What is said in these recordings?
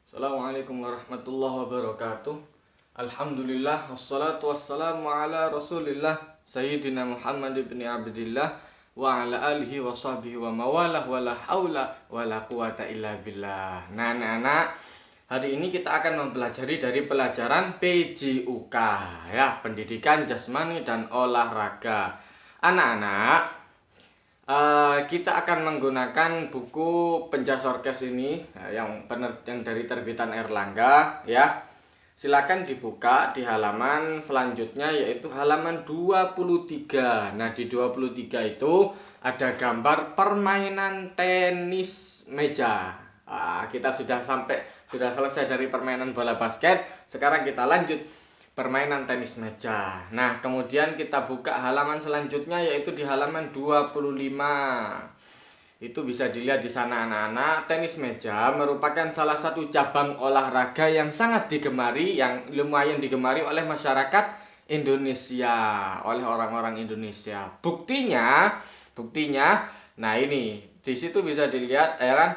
Assalamualaikum warahmatullahi wabarakatuh. Alhamdulillah wassalatu wassalamu ala Rasulillah Sayyidina Muhammad ibn Abdillah wa ala alihi wa sahbihi wa mawalah wa la hawla wa la quwata illa billah. Nah, anak-anak, hari ini kita akan mempelajari dari pelajaran PJUK, ya, Pendidikan Jasmani dan Olahraga. Anak-anak, kita akan menggunakan buku Penjas Orkes ini, yang dari terbitan Erlangga, ya. Silakan dibuka di halaman selanjutnya, yaitu halaman 23. Nah, di 23 itu ada gambar permainan tenis meja. Kita sudah selesai dari permainan bola basket. Sekarang kita lanjut permainan tenis meja. Nah, kemudian kita buka halaman selanjutnya, yaitu di halaman 25. Itu bisa dilihat di sana, anak-anak. Tenis meja merupakan salah satu cabang olahraga yang sangat digemari, yang lumayan digemari oleh masyarakat Indonesia, oleh orang-orang Indonesia. Buktinya, nah ini di situ bisa dilihat, ya kan?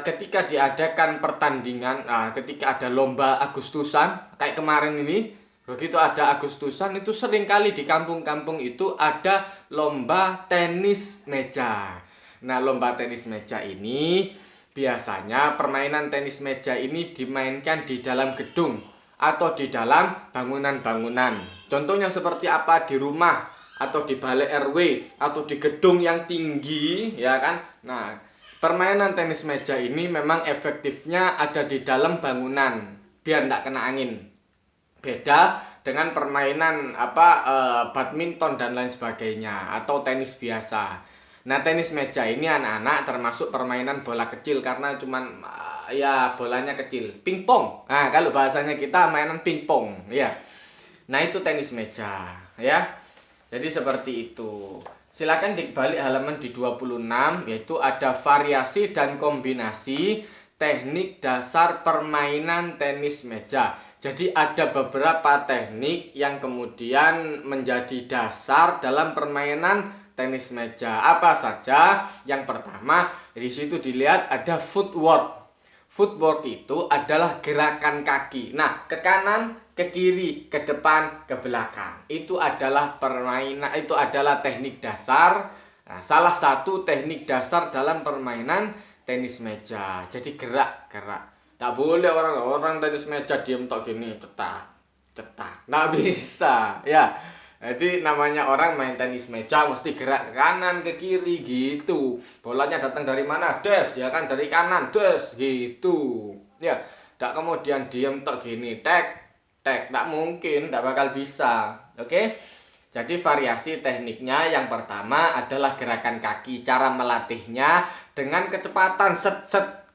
Ketika diadakan pertandingan, ketika ada lomba Agustusan kayak kemarin ini, begitu ada Agustusan itu seringkali di kampung-kampung itu ada lomba tenis meja. Nah, lomba tenis meja ini biasanya permainan tenis meja ini dimainkan di dalam gedung atau di dalam bangunan-bangunan. Contohnya seperti apa? Di rumah atau di balai RW atau di gedung yang tinggi, ya kan? Nah, permainan tenis meja ini memang efektifnya ada di dalam bangunan biar tidak kena angin. Beda dengan permainan badminton dan lain sebagainya atau tenis biasa. Nah, tenis meja ini anak-anak termasuk permainan bola kecil karena cuman bolanya kecil. Pingpong. Nah, kalau bahasanya kita mainan pingpong, ya. Nah, itu tenis meja, ya. Jadi seperti itu. Silakan dibalik halaman di 26, yaitu ada variasi dan kombinasi teknik dasar permainan tenis meja. Jadi ada beberapa teknik yang kemudian menjadi dasar dalam permainan tenis meja. Apa saja? Yang pertama, di situ dilihat ada footwork. Footwork itu adalah gerakan kaki. Nah, ke kanan, ke kiri, ke depan, ke belakang. Itu adalah permainan, itu adalah teknik dasar. Nah, salah satu teknik dasar dalam permainan tenis meja. Jadi gerak-gerak. Tak boleh orang tenis meja diem tok gini, cetak. Nggak bisa, ya. Jadi namanya orang main tenis meja mesti gerak ke kanan, ke kiri gitu. Bolanya datang dari mana? Des, ya kan, dari kanan, des gitu. Ya, tak kemudian diem tok gini, tek, tak mungkin, tak bakal bisa. Oke? Jadi variasi tekniknya yang pertama adalah gerakan kaki. Cara melatihnya dengan kecepatan set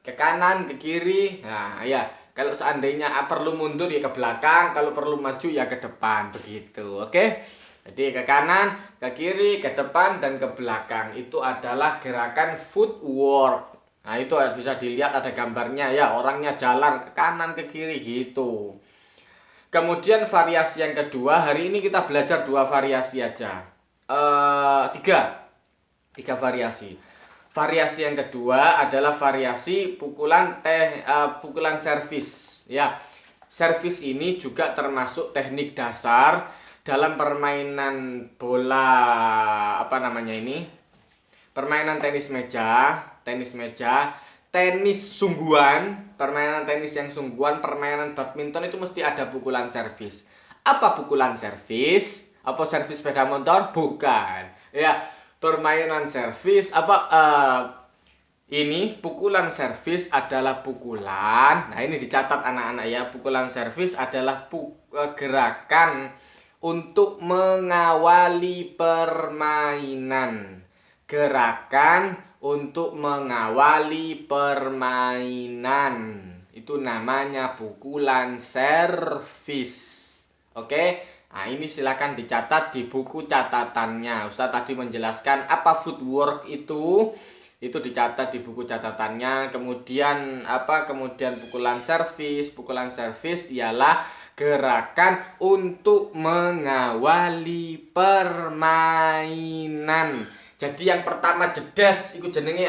ke kanan, ke kiri. Nah, ya. Kalau seandainya perlu mundur ya ke belakang, kalau perlu maju ya ke depan, begitu. Oke? Jadi ke kanan, ke kiri, ke depan, dan ke belakang. Itu adalah gerakan footwork. Nah, itu bisa dilihat ada gambarnya ya, orangnya jalan ke kanan, ke kiri gitu. Kemudian variasi yang kedua, hari ini kita belajar 2 variasi aja. Tiga variasi. Variasi yang kedua adalah variasi pukulan servis, ya. Servis ini juga termasuk teknik dasar dalam permainan bola permainan tenis meja, tenis sungguhan, permainan tenis yang sungguhan, permainan badminton itu mesti ada pukulan servis. Apa pukulan servis? Apa servis sepeda motor? Bukan. Ya, permainan servis ini pukulan servis adalah pukulan. Nah, ini dicatat anak-anak ya. Pukulan servis adalah gerakan untuk mengawali permainan. Gerakan untuk mengawali permainan. Itu namanya pukulan servis. Oke? Nah, ini silakan dicatat di buku catatannya. Ustaz tadi menjelaskan apa footwork itu. Itu dicatat di buku catatannya. Kemudian pukulan servis. Pukulan servis ialah gerakan untuk mengawali permainan. Jadi yang pertama jedes iku jenenge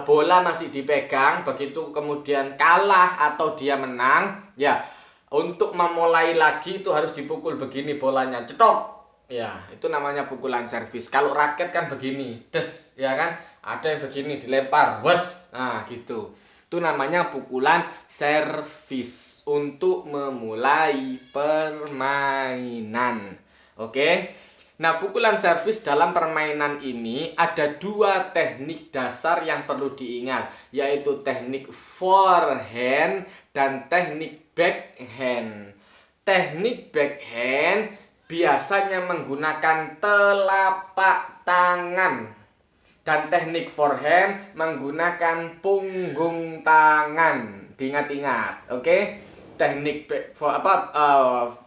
bola masih dipegang, begitu kemudian kalah atau dia menang, ya untuk memulai lagi itu harus dipukul begini bolanya, cetok. Ya, itu namanya pukulan servis. Kalau raket kan begini, des, ya kan? Ada yang begini dilempar, wes. Nah, gitu. Itu namanya pukulan servis untuk memulai permainan. Oke. Nah, pukulan servis dalam permainan ini ada dua teknik dasar yang perlu diingat, yaitu teknik forehand dan teknik backhand. Teknik backhand biasanya menggunakan telapak tangan dan teknik forehand menggunakan punggung tangan. Diingat-ingat, oke? Teknik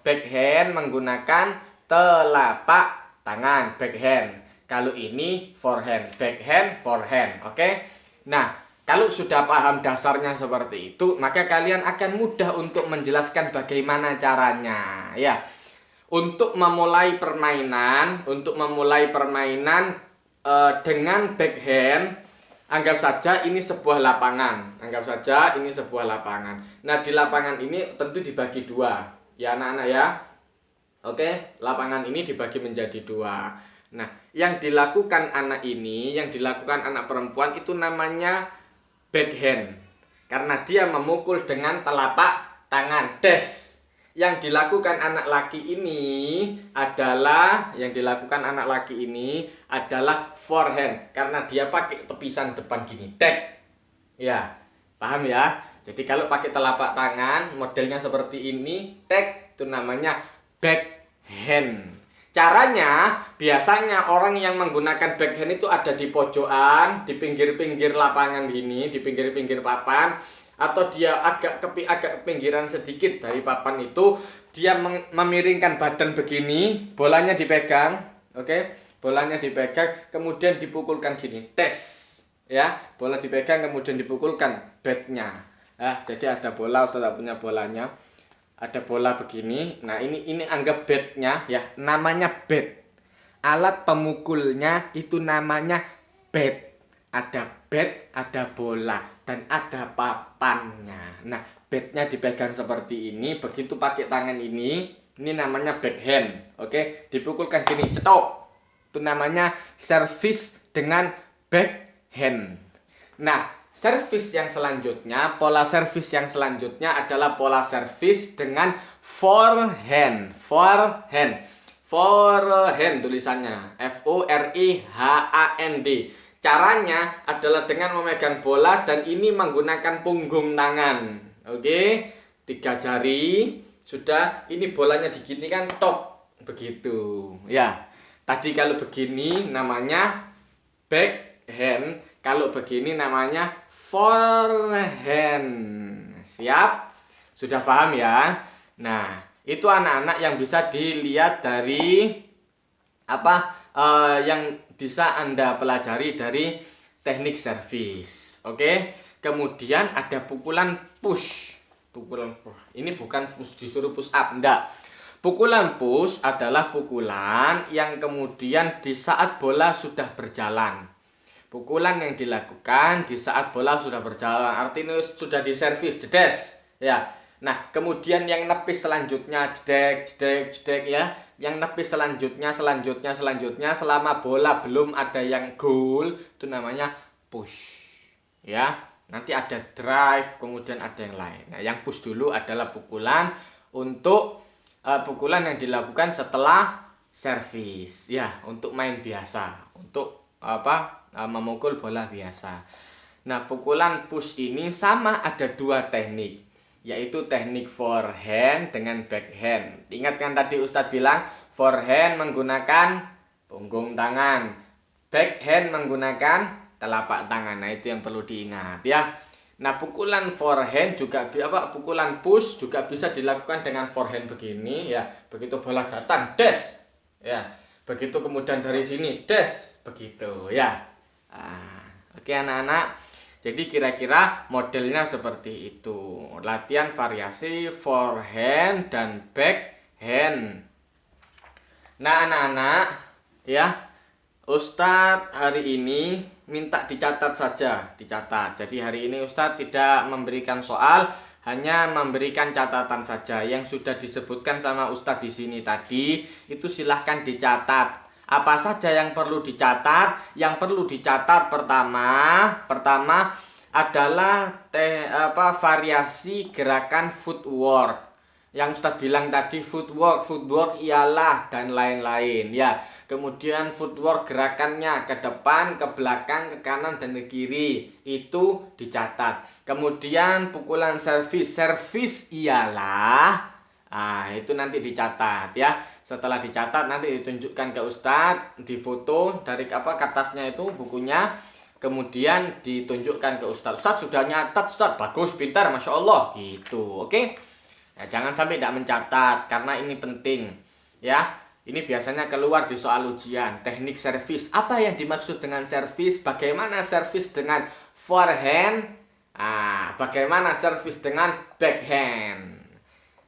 backhand menggunakan telapak tangan, backhand. Kalau ini forehand, backhand, forehand, oke? Nah, kalau sudah paham dasarnya seperti itu, maka kalian akan mudah untuk menjelaskan bagaimana caranya, ya. Untuk memulai permainan, dengan backhand, anggap saja ini sebuah lapangan. Nah, di lapangan ini tentu dibagi dua, ya anak-anak ya. Oke, lapangan ini dibagi menjadi dua. Nah, yang dilakukan anak perempuan itu namanya backhand. Karena dia memukul dengan telapak tangan, des. Yang dilakukan anak laki ini adalah forehand karena dia pakai tepisan depan gini, tek. Ya, paham ya? Jadi kalau pakai telapak tangan modelnya seperti ini, tek, itu namanya backhand. Caranya biasanya orang yang menggunakan backhand itu ada di pojokan, di pinggir-pinggir lapangan gini, di pinggir-pinggir papan, atau dia agak pinggiran sedikit dari papan itu, dia memiringkan badan begini, bolanya dipegang, oke? Bolanya dipegang, kemudian dipukulkan gini, tes, ya, bola dipegang kemudian dipukulkan batnya, ya. Jadi ada bola, Ustaz tak punya bolanya, ada bola begini, nah ini anggap batnya, ya, namanya bat. Alat pemukulnya itu namanya bat. Ada bat, ada bola, dan ada papannya. Nah, batnya dipegang seperti ini, begitu pakai tangan ini namanya backhand. Oke, dipukulkan gini, cetok. Itu namanya servis dengan backhand. Nah, pola servis yang selanjutnya adalah pola servis dengan forehand. Forehand tulisannya, FOREHAND. Caranya adalah dengan memegang bola dan ini menggunakan punggung tangan. Oke, 3 jari. Sudah, ini bolanya diginikan, tok, begitu. Ya, tadi kalau begini namanya backhand, kalau begini namanya forehand. Siap? Sudah paham ya? Nah, itu anak-anak yang bisa dilihat dari yang bisa Anda pelajari dari teknik servis. Oke. Kemudian ada pukulan push. Ini bukan disuruh push up, enggak. Pukulan push adalah pukulan yang kemudian di saat bola sudah berjalan. Pukulan yang dilakukan di saat bola sudah berjalan, artinya sudah diservis, jedes, ya. Nah, kemudian yang nepis selanjutnya, jedek, ya. Yang nepis selanjutnya selama bola belum ada yang gol, itu namanya push. Ya, nanti ada drive, kemudian ada yang lain. Nah, yang push dulu adalah pukulan yang dilakukan setelah servis, ya, untuk main biasa, untuk memukul bola biasa. Nah, pukulan push ini sama ada 2 teknik, yaitu teknik forehand dengan backhand. Ingat kan tadi Ustadz bilang forehand menggunakan punggung tangan, backhand menggunakan telapak tangan. Nah, itu yang perlu diingat, ya. Nah, pukulan push juga bisa dilakukan dengan forehand begini, ya. Begitu bola datang, des, ya. Begitu kemudian dari sini, des, begitu, ya. Oke anak-anak. Jadi kira-kira modelnya seperti itu. Latihan variasi forehand dan backhand. Nah anak-anak, ya, Ustadz hari ini minta dicatat saja, dicatat. Jadi hari ini Ustadz tidak memberikan soal, hanya memberikan catatan saja. Yang sudah disebutkan sama Ustadz di sini tadi, itu silahkan dicatat. Apa saja yang perlu dicatat? Yang perlu dicatat pertama adalah variasi gerakan footwork. Yang Ustadz bilang tadi footwork ialah dan lain-lain ya. Kemudian footwork gerakannya ke depan, ke belakang, ke kanan dan ke kiri, itu dicatat. Kemudian pukulan servis ialah itu nanti dicatat ya. Setelah dicatat nanti ditunjukkan ke Ustadz, difoto dari kertasnya itu, bukunya. Kemudian ditunjukkan ke Ustadz. Ustadz sudah nyatat, Ustadz. Bagus, pintar, Masya Allah gitu. Oke. Nah, jangan sampai tidak mencatat karena ini penting ya. Ini biasanya keluar di soal ujian. Teknik servis. Apa yang dimaksud dengan servis? Bagaimana servis dengan forehand? Bagaimana servis dengan backhand?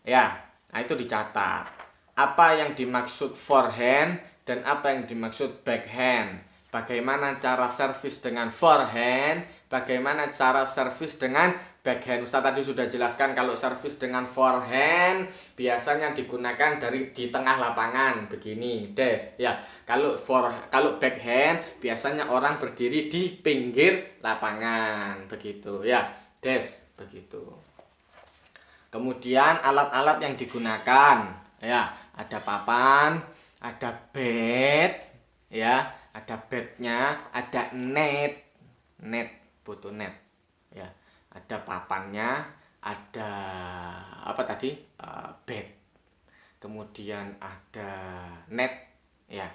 Ya, nah itu dicatat. Apa yang dimaksud forehand dan apa yang dimaksud backhand? Bagaimana cara servis dengan forehand? Bagaimana cara servis dengan backhand? Ustaz tadi sudah jelaskan kalau servis dengan forehand biasanya digunakan di tengah lapangan begini, des. Ya, kalau backhand biasanya orang berdiri di pinggir lapangan begitu ya, des, begitu. Kemudian alat-alat yang digunakan ya, ada papan, ada bat ya, ada batnya, ada net, butuh net ya, ada papannya, ada bat, kemudian ada net ya.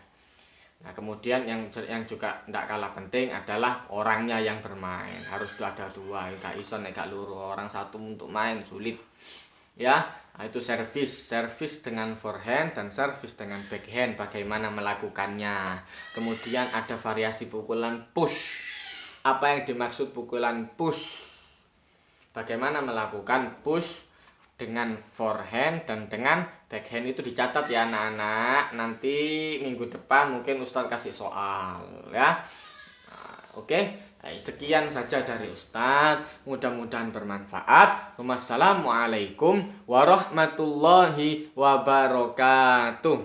Nah, kemudian yang juga tidak kalah penting adalah orangnya yang bermain, harus ada dua, gak iso nek gak loro, orang satu untuk main sulit ya. Nah, itu servis dengan forehand dan servis dengan backhand, bagaimana melakukannya. Kemudian ada variasi pukulan push. Apa yang dimaksud pukulan push? Bagaimana melakukan push dengan forehand dan dengan backhand, itu dicatat ya anak-anak. Nanti minggu depan mungkin Ustadz kasih soal ya. Oke. Sekian saja dari Ustadz, mudah-mudahan bermanfaat. Wassalamualaikum warahmatullahi wabarakatuh.